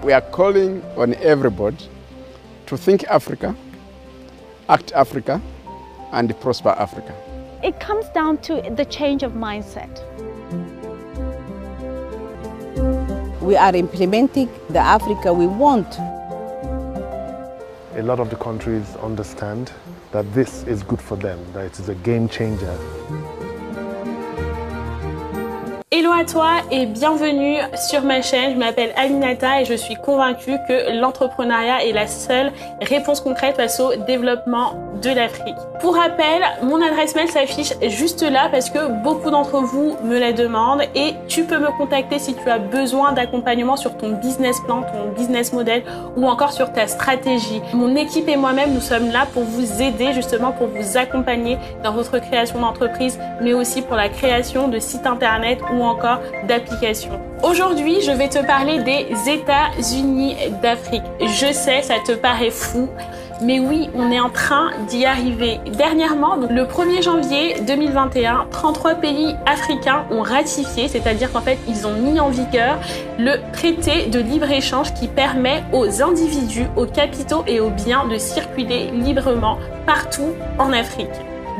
We are calling on everybody to think Africa, act Africa, and prosper Africa. It comes down to the change of mindset. We are implementing the Africa we want. A lot of the countries understand that this is good for them, that it is a game changer. Hello à toi et bienvenue sur ma chaîne, je m'appelle Aminata et je suis convaincue que l'entrepreneuriat est la seule réponse concrète face au développement de l'Afrique. Pour rappel, mon adresse mail s'affiche juste là parce que beaucoup d'entre vous me la demandent et tu peux me contacter si tu as besoin d'accompagnement sur ton business plan, ton business model ou encore sur ta stratégie. Mon équipe et moi-même, nous sommes là pour vous aider justement, pour vous accompagner dans votre création d'entreprise, mais aussi pour la création de sites internet ou encore d'applications. Aujourd'hui, je vais te parler des États-Unis d'Afrique. Je sais, ça te paraît fou, mais oui, on est en train d'y arriver. Dernièrement, donc le 1er janvier 2021, 33 pays africains ont ratifié, c'est-à-dire qu'en fait, ils ont mis en vigueur le traité de libre-échange qui permet aux individus, aux capitaux et aux biens de circuler librement partout en Afrique.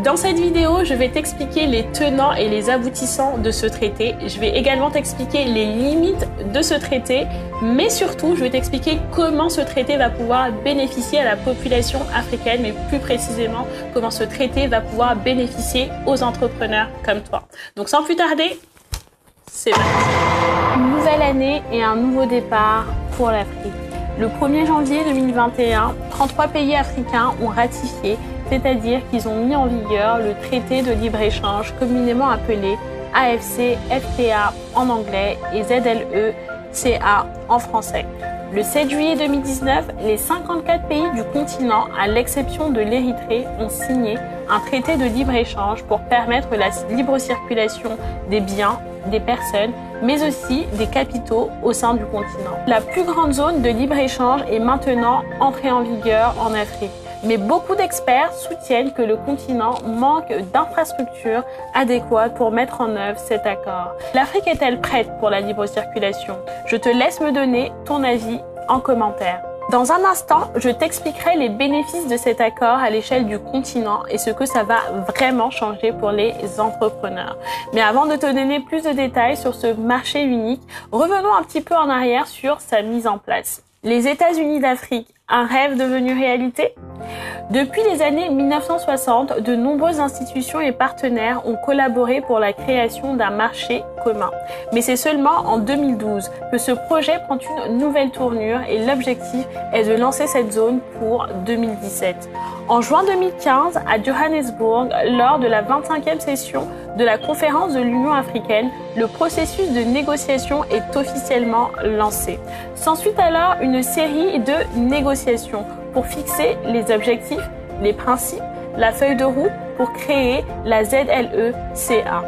Dans cette vidéo, je vais t'expliquer les tenants et les aboutissants de ce traité. Je vais également t'expliquer les limites de ce traité, mais surtout, je vais t'expliquer comment ce traité va pouvoir bénéficier à la population africaine, mais plus précisément, comment ce traité va pouvoir bénéficier aux entrepreneurs comme toi. Donc sans plus tarder, c'est parti. Une nouvelle année et un nouveau départ pour l'Afrique. Le 1er janvier 2021, 33 pays africains ont ratifié, c'est-à-dire qu'ils ont mis en vigueur le traité de libre-échange communément appelé AFCFTA en anglais et ZLECA en français. Le 7 juillet 2019, les 54 pays du continent, à l'exception de l'Érythrée, ont signé un traité de libre-échange pour permettre la libre circulation des biens, des personnes, mais aussi des capitaux au sein du continent. La plus grande zone de libre-échange est maintenant entrée en vigueur en Afrique. Mais beaucoup d'experts soutiennent que le continent manque d'infrastructures adéquates pour mettre en œuvre cet accord. L'Afrique est-elle prête pour la libre circulation? Je te laisse me donner ton avis en commentaire. Dans un instant, je t'expliquerai les bénéfices de cet accord à l'échelle du continent et ce que ça va vraiment changer pour les entrepreneurs. Mais avant de te donner plus de détails sur ce marché unique, revenons un petit peu en arrière sur sa mise en place. Les États-Unis d'Afrique, un rêve devenu réalité? Depuis les années 1960, de nombreuses institutions et partenaires ont collaboré pour la création d'un marché commun. Mais c'est seulement en 2012 que ce projet prend une nouvelle tournure et l'objectif est de lancer cette zone pour 2017. En juin 2015, à Johannesburg, lors de la 25e session de la conférence de l'Union africaine, le processus de négociation est officiellement lancé. S'ensuit alors une série de négociations pour fixer les objectifs, les principes, la feuille de route pour créer la ZLECA.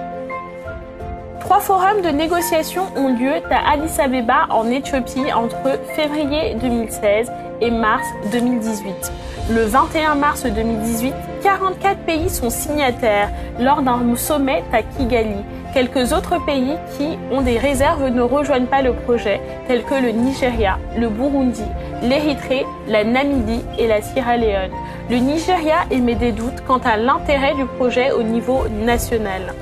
3 forums de négociation ont lieu à Addis Abeba en Éthiopie entre février 2016 et mars 2018. Le 21 mars 2018, 44 pays sont signataires lors d'un sommet à Kigali. Quelques autres pays qui ont des réserves ne rejoignent pas le projet, tels que le Nigeria, le Burundi, l'Érythrée, la Namibie et la Sierra Leone. Le Nigeria émet des doutes quant à l'intérêt du projet au niveau national.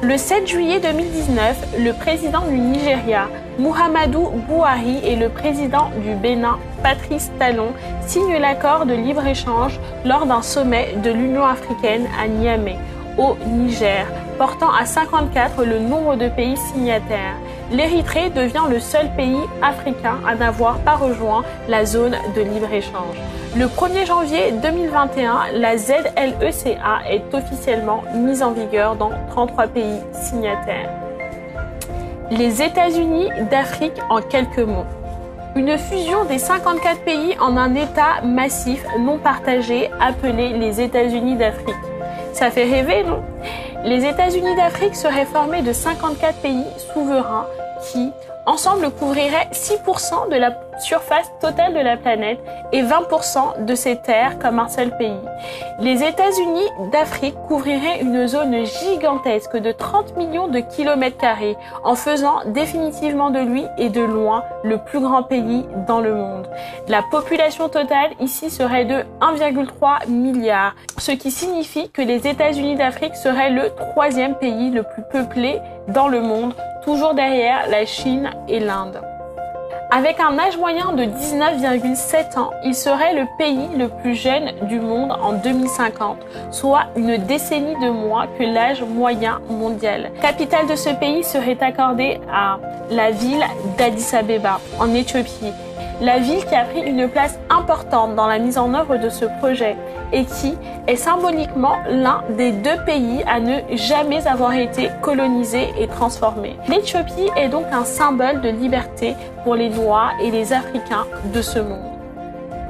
Le 7 juillet 2019, le président du Nigeria, Muhammadu Buhari, et le président du Bénin, Patrice Talon, signent l'accord de libre-échange lors d'un sommet de l'Union africaine à Niamey, au Niger, portant à 54 le nombre de pays signataires. L'Érythrée devient le seul pays africain à n'avoir pas rejoint la zone de libre-échange. Le 1er janvier 2021, la ZLECA est officiellement mise en vigueur dans 33 pays signataires. Les États-Unis d'Afrique en quelques mots. Une fusion des 54 pays en un État massif non partagé appelé les États-Unis d'Afrique. Ça fait rêver, non? Les États-Unis d'Afrique seraient formés de 54 pays souverains qui, ensemble, couvriraient 6% de la surface totale de la planète et 20% de ses terres comme un seul pays. Les États-Unis d'Afrique couvriraient une zone gigantesque de 30 millions de kilomètres carrés en faisant définitivement de lui et de loin le plus grand pays dans le monde. La population totale ici serait de 1,3 milliard, ce qui signifie que les États-Unis d'Afrique seraient le 3e pays le plus peuplé dans le monde, toujours derrière la Chine et l'Inde. Avec un âge moyen de 19,7 ans, il serait le pays le plus jeune du monde en 2050, soit une décennie de moins que l'âge moyen mondial. La capitale de ce pays serait accordée à la ville d'Addis Abeba, en Éthiopie. La ville qui a pris une place importante dans la mise en œuvre de ce projet et qui est symboliquement l'un des 2 pays à ne jamais avoir été colonisé et transformé. L'Éthiopie est donc un symbole de liberté pour les Noirs et les Africains de ce monde.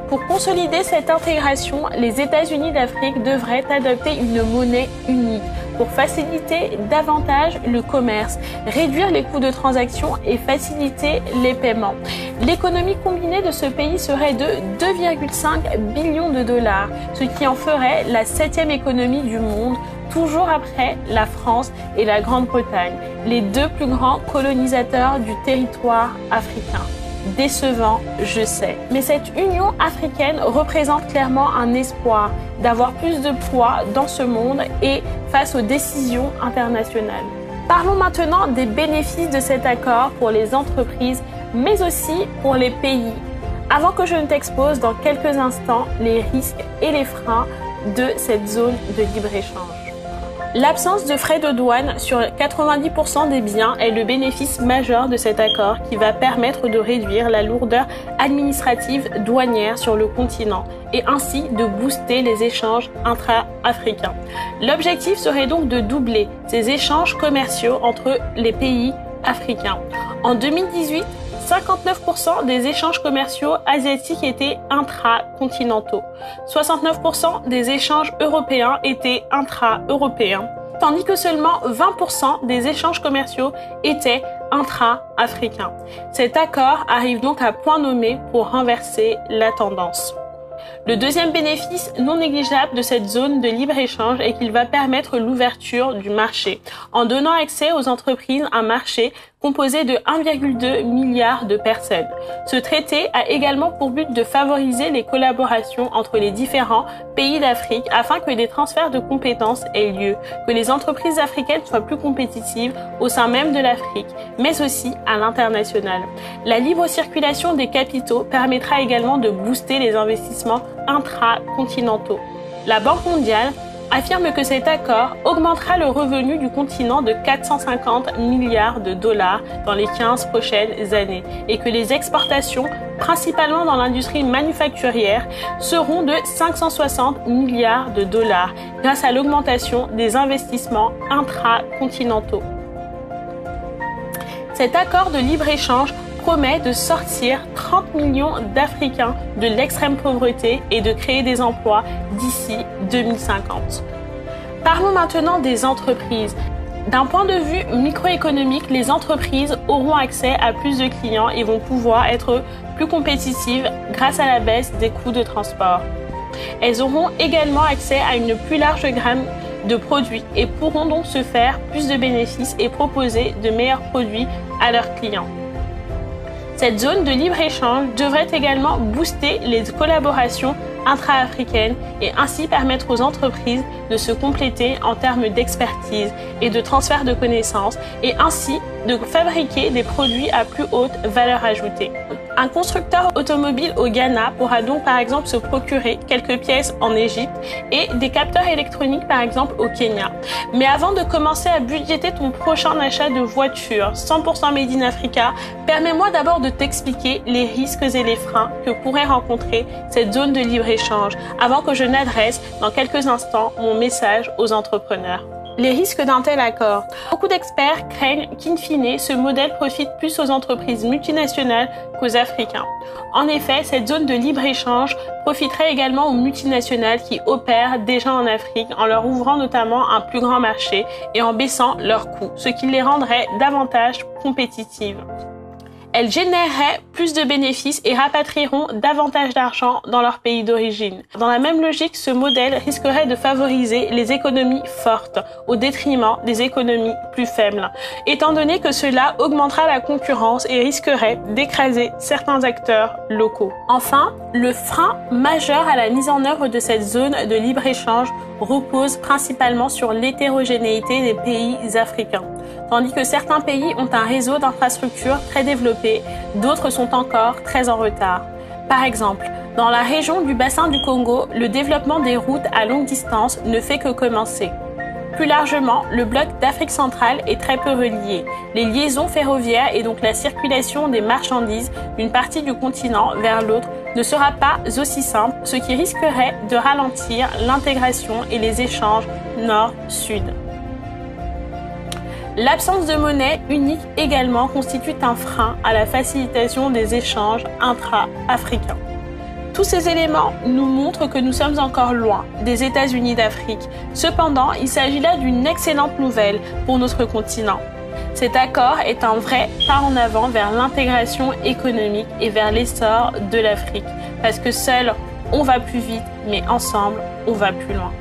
Pour consolider cette intégration, les États-Unis d'Afrique devraient adopter une monnaie unique pour faciliter davantage le commerce, réduire les coûts de transaction et faciliter les paiements. L'économie combinée de ce pays serait de 2,5 billions de dollars, ce qui en ferait la 7e économie du monde, toujours après la France et la Grande-Bretagne, les 2 plus grands colonisateurs du territoire africain. Décevant, je sais. Mais cette Union africaine représente clairement un espoir d'avoir plus de poids dans ce monde et face aux décisions internationales. Parlons maintenant des bénéfices de cet accord pour les entreprises, mais aussi pour les pays. Avant que je ne t'expose dans quelques instants les risques et les freins de cette zone de libre-échange. L'absence de frais de douane sur 90% des biens est le bénéfice majeur de cet accord qui va permettre de réduire la lourdeur administrative douanière sur le continent et ainsi de booster les échanges intra-africains. L'objectif serait donc de doubler ces échanges commerciaux entre les pays africains. En 2018, 59% des échanges commerciaux asiatiques étaient intra-continentaux. 69% des échanges européens étaient intra-européens, tandis que seulement 20% des échanges commerciaux étaient intra-africains. Cet accord arrive donc à point nommé pour renverser la tendance. Le deuxième bénéfice non négligeable de cette zone de libre-échange est qu'il va permettre l'ouverture du marché, en donnant accès aux entreprises à un marché composé de 1,2 milliard de personnes. Ce traité a également pour but de favoriser les collaborations entre les différents pays d'Afrique afin que des transferts de compétences aient lieu, que les entreprises africaines soient plus compétitives au sein même de l'Afrique, mais aussi à l'international. La libre circulation des capitaux permettra également de booster les investissements intracontinentaux. La Banque mondiale affirme que cet accord augmentera le revenu du continent de 450 milliards de dollars dans les 15 prochaines années et que les exportations, principalement dans l'industrie manufacturière, seront de 560 milliards de dollars grâce à l'augmentation des investissements intracontinentaux. Cet accord de libre-échange promet de sortir 30 millions d'Africains de l'extrême pauvreté et de créer des emplois d'ici 2050. Parlons maintenant des entreprises. D'un point de vue microéconomique, les entreprises auront accès à plus de clients et vont pouvoir être plus compétitives grâce à la baisse des coûts de transport. Elles auront également accès à une plus large gamme de produits et pourront donc se faire plus de bénéfices et proposer de meilleurs produits à leurs clients. Cette zone de libre-échange devrait également booster les collaborations intra-africaines et ainsi permettre aux entreprises de se compléter en termes d'expertise et de transfert de connaissances et ainsi de fabriquer des produits à plus haute valeur ajoutée. Un constructeur automobile au Ghana pourra donc par exemple se procurer quelques pièces en Égypte et des capteurs électroniques par exemple au Kenya. Mais avant de commencer à budgéter ton prochain achat de voiture 100% Made in Africa, permets-moi d'abord de t'expliquer les risques et les freins que pourrait rencontrer cette zone de libre-échange avant que je n'adresse dans quelques instants mon message aux entrepreneurs. Les risques d'un tel accord. Beaucoup d'experts craignent qu'in fine, ce modèle profite plus aux entreprises multinationales qu'aux Africains. En effet, cette zone de libre-échange profiterait également aux multinationales qui opèrent déjà en Afrique en leur ouvrant notamment un plus grand marché et en baissant leurs coûts, ce qui les rendrait davantage compétitives. Elles généreraient plus de bénéfices et rapatrieront davantage d'argent dans leur pays d'origine. Dans la même logique, ce modèle risquerait de favoriser les économies fortes au détriment des économies plus faibles, étant donné que cela augmentera la concurrence et risquerait d'écraser certains acteurs locaux. Enfin, le frein majeur à la mise en œuvre de cette zone de libre-échange repose principalement sur l'hétérogénéité des pays africains. Tandis que certains pays ont un réseau d'infrastructures très développé, d'autres sont encore très en retard. Par exemple, dans la région du bassin du Congo, le développement des routes à longue distance ne fait que commencer. Plus largement, le bloc d'Afrique centrale est très peu relié. Les liaisons ferroviaires et donc la circulation des marchandises d'une partie du continent vers l'autre ne sera pas aussi simple, ce qui risquerait de ralentir l'intégration et les échanges nord-sud. L'absence de monnaie unique également constitue un frein à la facilitation des échanges intra-africains. Tous ces éléments nous montrent que nous sommes encore loin des États-Unis d'Afrique. Cependant, il s'agit là d'une excellente nouvelle pour notre continent. Cet accord est un vrai pas en avant vers l'intégration économique et vers l'essor de l'Afrique. Parce que seul, on va plus vite, mais ensemble, on va plus loin.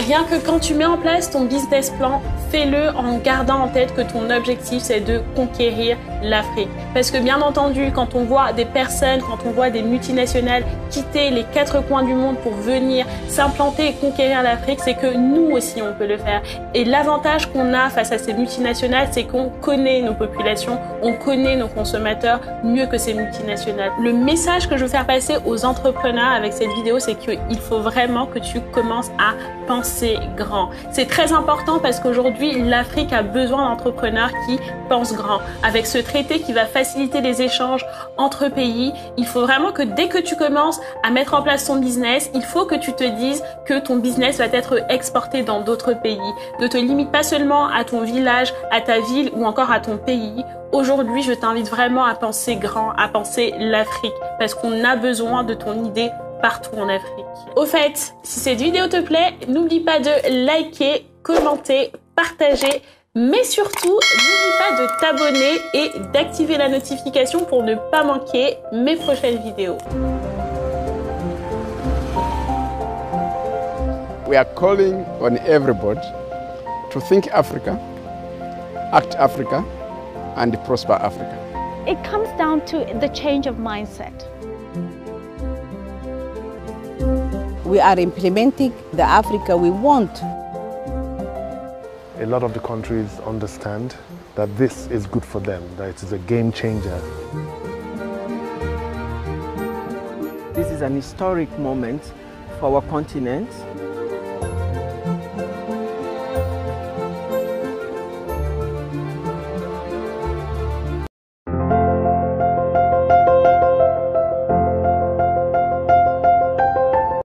Rien que quand tu mets en place ton business plan, fais-le en gardant en tête que ton objectif, c'est de conquérir l'Afrique. Parce que bien entendu, quand on voit des personnes, quand on voit des multinationales quitter les 4 coins du monde pour venir s'implanter et conquérir l'Afrique, c'est que nous aussi, on peut le faire. Et l'avantage qu'on a face à ces multinationales, c'est qu'on connaît nos populations, on connaît nos consommateurs mieux que ces multinationales. Le message que je veux faire passer aux entrepreneurs avec cette vidéo, c'est qu'il faut vraiment que tu commences à penser grand. C'est très important parce qu'aujourd'hui, l'Afrique a besoin d'entrepreneurs qui pensent grand. Avec ce traité qui va faciliter les échanges entre pays, il faut vraiment que dès que tu commences à mettre en place ton business, il faut que tu te dises que ton business va être exporté dans d'autres pays. Ne te limite pas seulement à ton village, à ta ville ou encore à ton pays. Aujourd'hui, je t'invite vraiment à penser grand, à penser l'Afrique parce qu'on a besoin de ton idée partout en Afrique. Au fait, si cette vidéo te plaît, n'oublie pas de liker, commenter, partager, mais surtout, n'oublie pas de t'abonner et d'activer la notification pour ne pas manquer mes prochaines vidéos. We are calling on everybody to think Africa, act Africa, and prosper Africa. It comes down to the change of mindset. We are implementing the Africa we want. A lot of the countries understand that this is good for them, that it is a game changer. This is an historic moment for our continent.